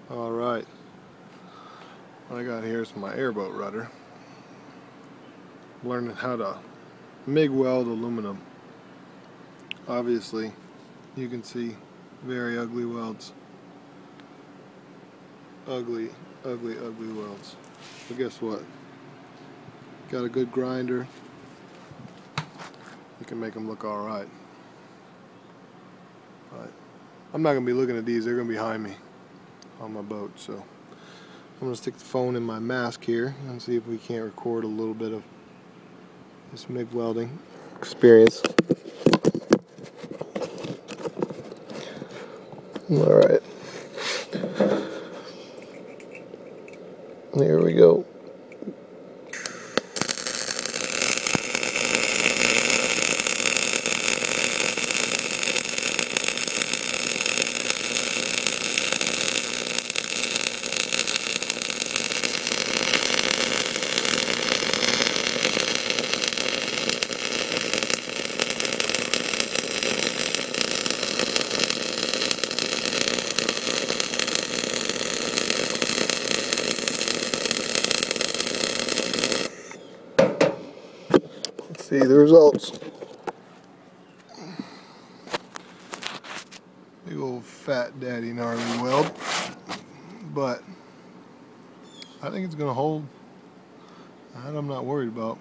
Alright, what I got here is my airboat rudder. Learning how to MIG weld aluminum. Obviously, you can see very ugly welds. Ugly welds. But guess what? Got a good grinder. You can make them look alright. But I'm not going to be looking at these, they're going to be behind me on my boat. So I'm going to stick the phone in my mask here and see if we can't record a little bit of this MIG welding experience. Alright. Here we go. See the results. Big old fat daddy gnarly weld, but I think it's gonna hold. That I'm not worried about.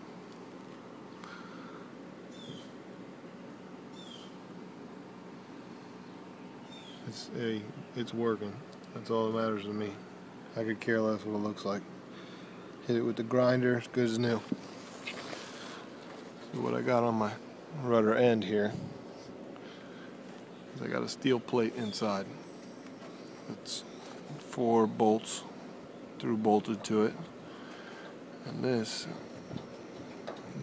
It's working. That's all that matters to me. I could care less what it looks like. Hit it with the grinder, it's good as new. What I got on my rudder end here is I got a steel plate inside. It's 4 bolts through bolted to it, and this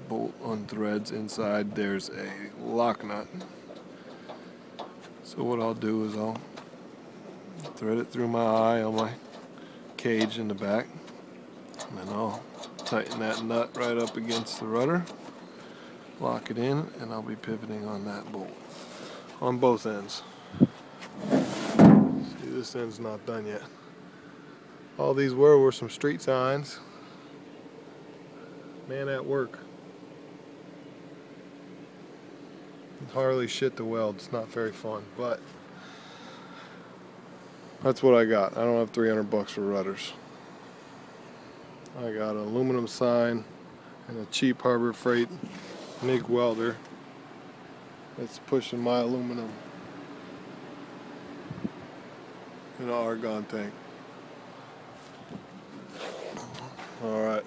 bolt unthreads inside. There's a lock nut. So what I'll do is I'll thread it through my eye on my cage in the back, and then I'll tighten that nut right up against the rudder. Lock it in, and I'll be pivoting on that bolt on both ends. See, this end's not done yet. All these were some street signs. Man at work. It's hardly shit to weld. It's not very fun, but that's what I got. I don't have $300 for rudders. I got an aluminum sign and a cheap Harbor Freight MIG welder that's pushing my aluminum in an argon tank. Alright.